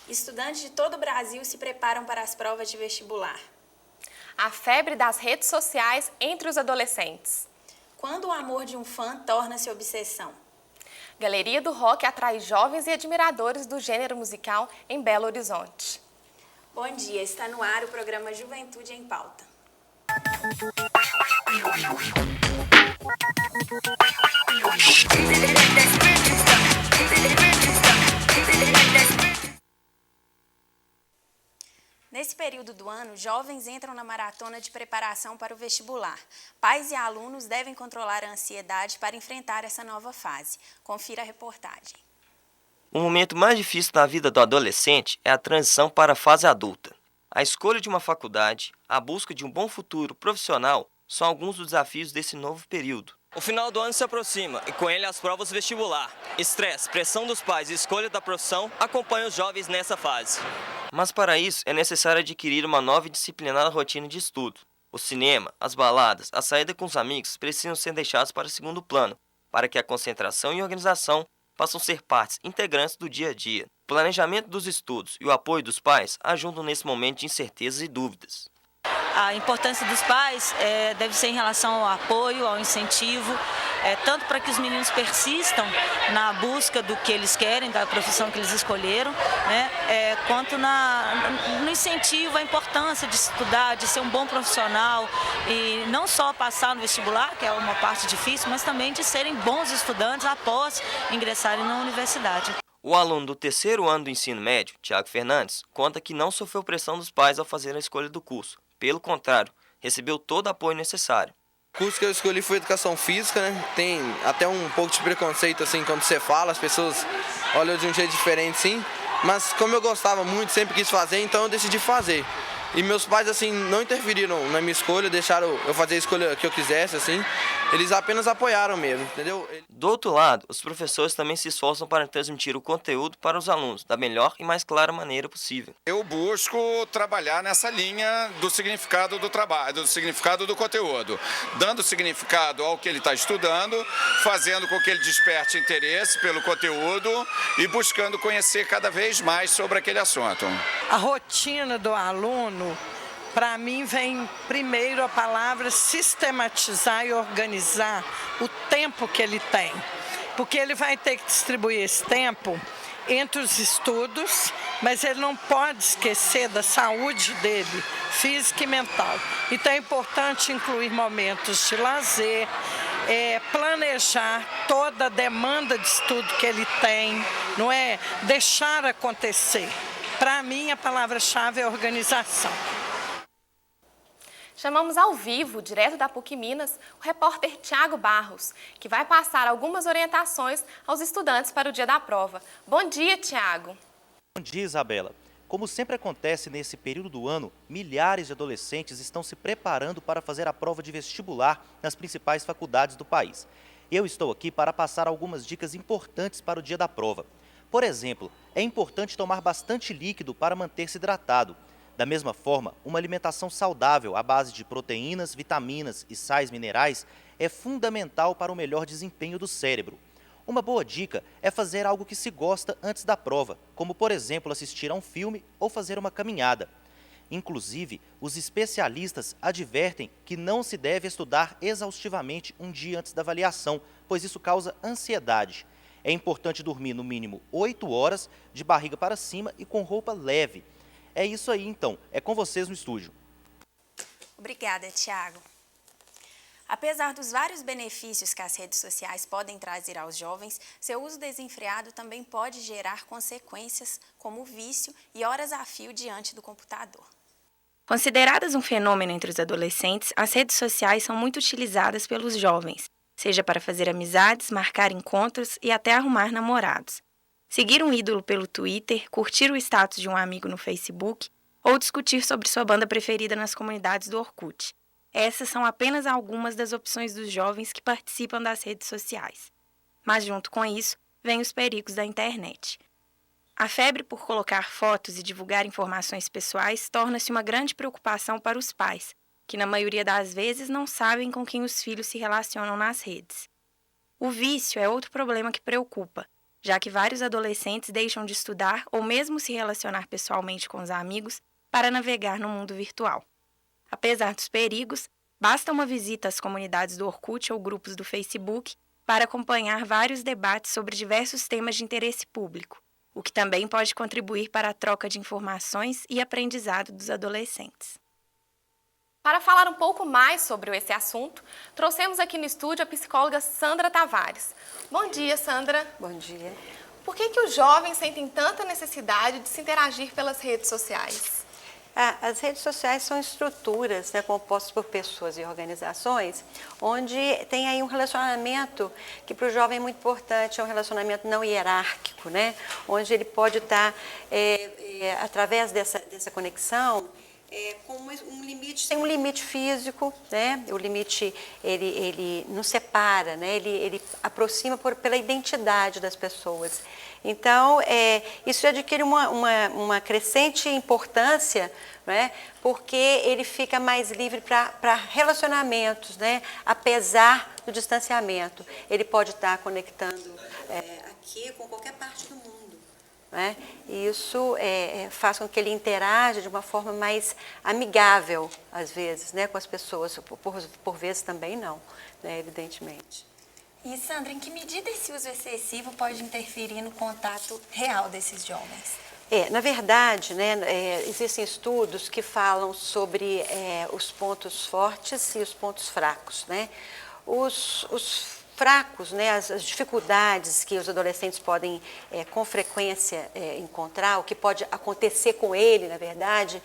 Estudantes de todo o Brasil se preparam para as provas de vestibular. A febre das redes sociais entre os adolescentes. Quando o amor de um fã torna-se obsessão. Galeria do Rock atrai jovens e admiradores do gênero musical em Belo Horizonte. Bom dia, está no ar o programa Juventude em Pauta. Nesse período do ano, jovens entram na maratona de preparação para o vestibular. Pais e alunos devem controlar a ansiedade para enfrentar essa nova fase. Confira a reportagem. O momento mais difícil na vida do adolescente é a transição para a fase adulta. A escolha de uma faculdade, a busca de um bom futuro profissional são alguns dos desafios desse novo período. O final do ano se aproxima e com ele as provas vestibular. Estresse, pressão dos pais e escolha da profissão acompanham os jovens nessa fase. Mas para isso é necessário adquirir uma nova e disciplinada rotina de estudo. O cinema, as baladas, a saída com os amigos precisam ser deixados para o segundo plano, para que a concentração e organização possam ser partes integrantes do dia a dia. O planejamento dos estudos e o apoio dos pais ajudam nesse momento de incertezas e dúvidas. A importância dos pais deve ser em relação ao apoio, ao incentivo, tanto para que os meninos persistam na busca do que eles querem, da profissão que eles escolheram, né, quanto no incentivo, a importância de estudar, de ser um bom profissional e não só passar no vestibular, que é uma parte difícil, mas também de serem bons estudantes após ingressarem na universidade. O aluno do terceiro ano do ensino médio, Tiago Fernandes, conta que não sofreu pressão dos pais ao fazer a escolha do curso. Pelo contrário, recebeu todo o apoio necessário. O curso que eu escolhi foi Educação Física, né? Tem até um pouco de preconceito, assim, quando você fala, as pessoas olham de um jeito diferente, sim. Mas como eu gostava muito, sempre quis fazer, então eu decidi fazer. E meus pais, assim, não interferiram na minha escolha, deixaram eu fazer a escolha que eu quisesse, assim. Eles apenas apoiaram mesmo, entendeu? Do outro lado, os professores também se esforçam para transmitir o conteúdo para os alunos da melhor e mais clara maneira possível. Eu busco trabalhar nessa linha do significado do trabalho, do significado do conteúdo, dando significado ao que ele está estudando, fazendo com que ele desperte interesse pelo conteúdo e buscando conhecer cada vez mais sobre aquele assunto. A rotina do aluno, para mim, vem primeiro a palavra sistematizar e organizar o tempo que ele tem. Porque ele vai ter que distribuir esse tempo entre os estudos, mas ele não pode esquecer da saúde dele, física e mental. Então é importante incluir momentos de lazer, planejar toda a demanda de estudo que ele tem, não é? Deixar acontecer. Para mim, a palavra-chave é organização. Chamamos ao vivo, direto da PUC Minas, o repórter Tiago Barros, que vai passar algumas orientações aos estudantes para o dia da prova. Bom dia, Tiago. Bom dia, Isabela. Como sempre acontece nesse período do ano, milhares de adolescentes estão se preparando para fazer a prova de vestibular nas principais faculdades do país. Eu estou aqui para passar algumas dicas importantes para o dia da prova. Por exemplo, é importante tomar bastante líquido para manter-se hidratado. Da mesma forma, uma alimentação saudável à base de proteínas, vitaminas e sais minerais é fundamental para o melhor desempenho do cérebro. Uma boa dica é fazer algo que se gosta antes da prova, como por exemplo assistir a um filme ou fazer uma caminhada. Inclusive, os especialistas advertem que não se deve estudar exaustivamente um dia antes da avaliação, pois isso causa ansiedade. É importante dormir no mínimo 8 horas, de barriga para cima e com roupa leve. É isso aí, então. É com vocês no estúdio. Obrigada, Tiago. Apesar dos vários benefícios que as redes sociais podem trazer aos jovens, seu uso desenfreado também pode gerar consequências como vício e horas a fio diante do computador. Consideradas um fenômeno entre os adolescentes, as redes sociais são muito utilizadas pelos jovens, seja para fazer amizades, marcar encontros e até arrumar namorados. Seguir um ídolo pelo Twitter, curtir o status de um amigo no Facebook ou discutir sobre sua banda preferida nas comunidades do Orkut. Essas são apenas algumas das opções dos jovens que participam das redes sociais. Mas junto com isso, vêm os perigos da internet. A febre por colocar fotos e divulgar informações pessoais torna-se uma grande preocupação para os pais, que na maioria das vezes não sabem com quem os filhos se relacionam nas redes. O vício é outro problema que preocupa. já que vários adolescentes deixam de estudar ou mesmo se relacionar pessoalmente com os amigos para navegar no mundo virtual. Apesar dos perigos, basta uma visita às comunidades do Orkut ou grupos do Facebook para acompanhar vários debates sobre diversos temas de interesse público, o que também pode contribuir para a troca de informações e aprendizado dos adolescentes. Para falar um pouco mais sobre esse assunto, trouxemos aqui no estúdio a psicóloga Sandra Tavares. Bom dia, Sandra. Bom dia. Por que os jovens sentem tanta necessidade de se interagir pelas redes sociais? As redes sociais são estruturas, né, compostas por pessoas e organizações, onde tem aí um relacionamento que para o jovem é muito importante, é um relacionamento não hierárquico, né, onde ele pode estar, através dessa conexão, com um limite, tem um limite físico, né? O limite ele nos separa, né? Ele aproxima pela identidade das pessoas. Então, isso adquire uma crescente importância, né? Porque ele fica mais livre para relacionamentos, né? Apesar do distanciamento. Ele pode estar conectando aqui com qualquer parte do mundo. Né? E isso faz com que ele interaja de uma forma mais amigável, às vezes, né, com as pessoas, por vezes também não, né, evidentemente. E, Sandra, em que medida esse uso excessivo pode interferir no contato real desses jovens? Na verdade, né, existem estudos que falam sobre os pontos fortes e os pontos fracos. Né? Os fracos, né, as dificuldades que os adolescentes podem com frequência encontrar, o que pode acontecer com ele, na verdade,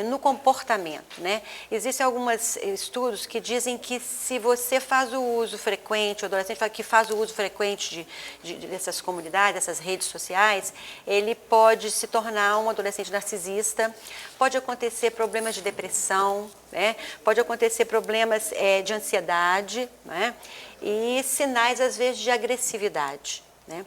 no comportamento. Né? Existem alguns estudos que dizem que se você faz o uso frequente, o adolescente que faz o uso frequente dessas comunidades, dessas redes sociais, ele pode se tornar um adolescente narcisista, pode acontecer problemas de depressão, né? Pode acontecer problemas de ansiedade, né? E sinais, às vezes, de agressividade. Né?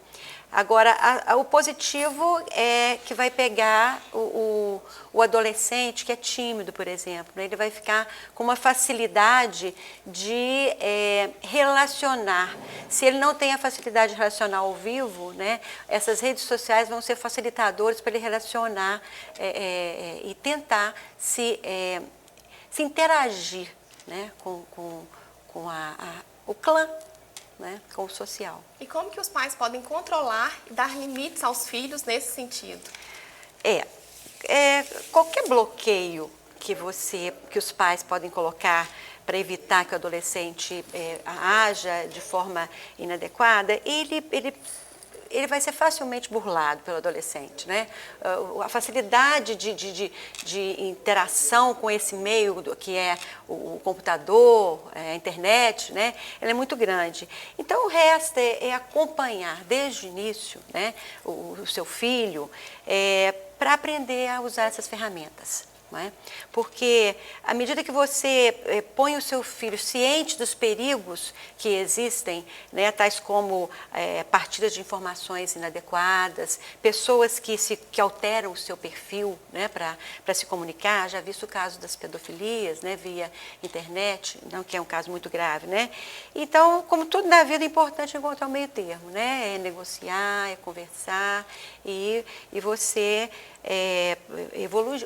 Agora, o positivo é que vai pegar o adolescente que é tímido, por exemplo. Né? Ele vai ficar com uma facilidade de relacionar. Se ele não tem a facilidade de relacionar ao vivo, né? Essas redes sociais vão ser facilitadores para ele relacionar e tentar se interagir, né? com o clã, né, com o social. E como que os pais podem controlar e dar limites aos filhos nesse sentido? Qualquer bloqueio que os pais podem colocar para evitar que o adolescente haja de forma inadequada, ele vai ser facilmente burlado pelo adolescente. Né? A facilidade de interação com esse meio que é o computador, a internet, né? Ela é muito grande. Então, o resto é acompanhar desde o início, né, o seu filho para aprender a usar essas ferramentas. Né? Porque, à medida que você põe o seu filho ciente dos perigos que existem, né, tais como partilhas de informações inadequadas, pessoas que alteram o seu perfil, né, para se comunicar, já visto o caso das pedofilias, né, via internet, não, que é um caso muito grave. Né? Então, como tudo na vida, é importante encontrar um meio termo, né? É negociar, é conversar e você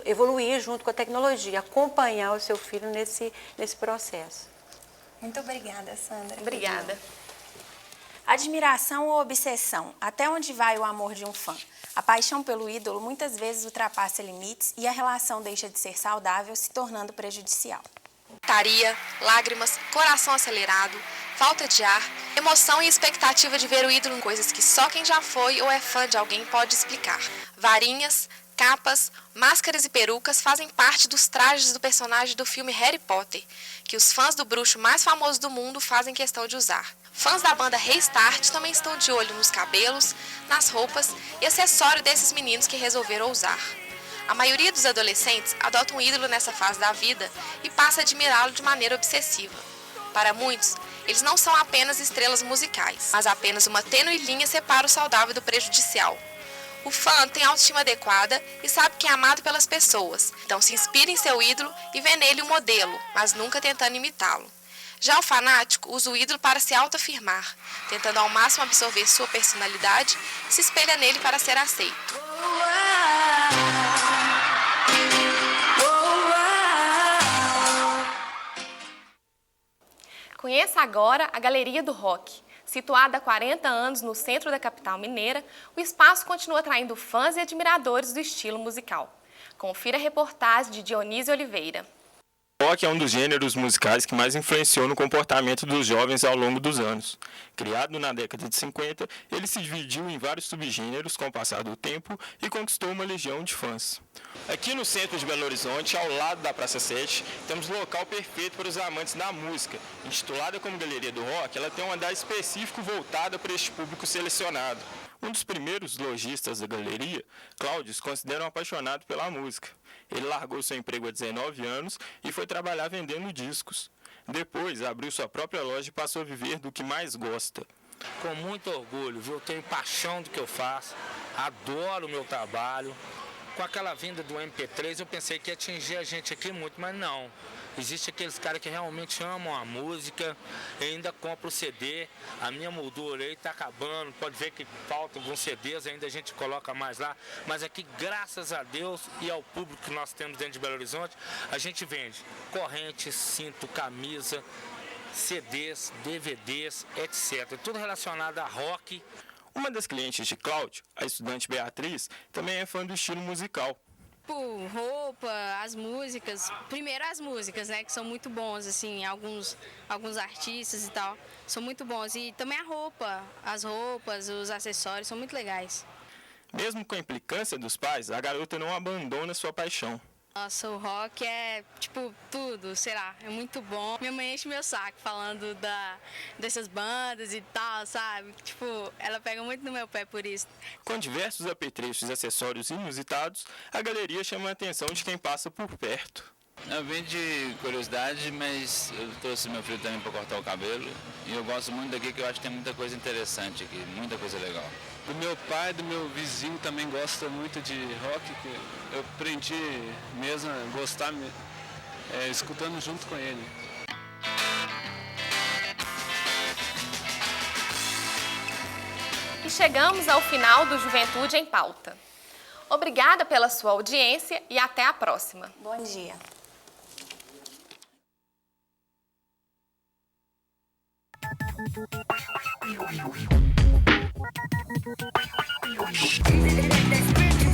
evoluir junto com a tecnologia, acompanhar o seu filho nesse processo. Muito obrigada, Sandra. Obrigada. Admiração ou obsessão? Até onde vai o amor de um fã? A paixão pelo ídolo muitas vezes ultrapassa limites e a relação deixa de ser saudável, se tornando prejudicial. Taria, lágrimas, coração acelerado, falta de ar, emoção e expectativa de ver o ídolo em coisas que só quem já foi ou é fã de alguém pode explicar. Varinhas, capas, máscaras e perucas fazem parte dos trajes do personagem do filme Harry Potter, que os fãs do bruxo mais famoso do mundo fazem questão de usar. Fãs da banda Restart também estão de olho nos cabelos, nas roupas e acessórios desses meninos que resolveram usar. A maioria dos adolescentes adota um ídolo nessa fase da vida e passa a admirá-lo de maneira obsessiva. Para muitos, eles não são apenas estrelas musicais, mas apenas uma tênue linha separa o saudável do prejudicial. O fã tem autoestima adequada e sabe que é amado pelas pessoas, então se inspira em seu ídolo e vê nele um modelo, mas nunca tentando imitá-lo. Já o fanático usa o ídolo para se autoafirmar, tentando ao máximo absorver sua personalidade e se espelha nele para ser aceito. Conheça agora a Galeria do Rock. Situada há 40 anos no centro da capital mineira, o espaço continua atraindo fãs e admiradores do estilo musical. Confira a reportagem de Dionísio Oliveira. O rock é um dos gêneros musicais que mais influenciou no comportamento dos jovens ao longo dos anos. Criado na década de 50, ele se dividiu em vários subgêneros com o passar do tempo e conquistou uma legião de fãs. Aqui no centro de Belo Horizonte, ao lado da Praça 7, temos o local perfeito para os amantes da música. Intitulada como Galeria do Rock, ela tem um andar específico voltado para este público selecionado. Um dos primeiros lojistas da galeria, Cláudio, se considera um apaixonado pela música. Ele largou seu emprego há 19 anos e foi trabalhar vendendo discos. Depois, abriu sua própria loja e passou a viver do que mais gosta. Com muito orgulho, viu? Eu tenho paixão do que eu faço, adoro o meu trabalho. Com aquela vinda do MP3, eu pensei que ia atingir a gente aqui muito, mas não. Existem aqueles caras que realmente amam a música e ainda compram o CD. A minha moldura aí está acabando, pode ver que faltam alguns CDs, ainda a gente coloca mais lá. Mas aqui, graças a Deus e ao público que nós temos dentro de Belo Horizonte, a gente vende corrente, cinto, camisa, CDs, DVDs, etc. Tudo relacionado a rock. Uma das clientes de Cláudio, a estudante Beatriz, também é fã do estilo musical. Roupa, as músicas, primeiro as músicas, né, que são muito bons, assim, alguns artistas e tal, são muito bons. E também a roupa, as roupas, os acessórios são muito legais. Mesmo com a implicância dos pais, a garota não abandona sua paixão. Nossa, o rock é, tipo, tudo, sei lá, é muito bom. Minha mãe enche meu saco falando dessas bandas e tal, sabe? Tipo, ela pega muito no meu pé por isso. Com diversos apetrechos e acessórios inusitados, a galeria chama a atenção de quem passa por perto. Eu vim de curiosidade, mas eu trouxe meu filho também para cortar o cabelo. E eu gosto muito daqui, que eu acho que tem muita coisa interessante aqui, muita coisa legal. Do meu pai, do meu vizinho também gosta muito de rock, que eu aprendi mesmo a gostar escutando junto com ele. E chegamos ao final do Juventude em Pauta. Obrigada pela sua audiência e até a próxima. Bom dia. Easy to get that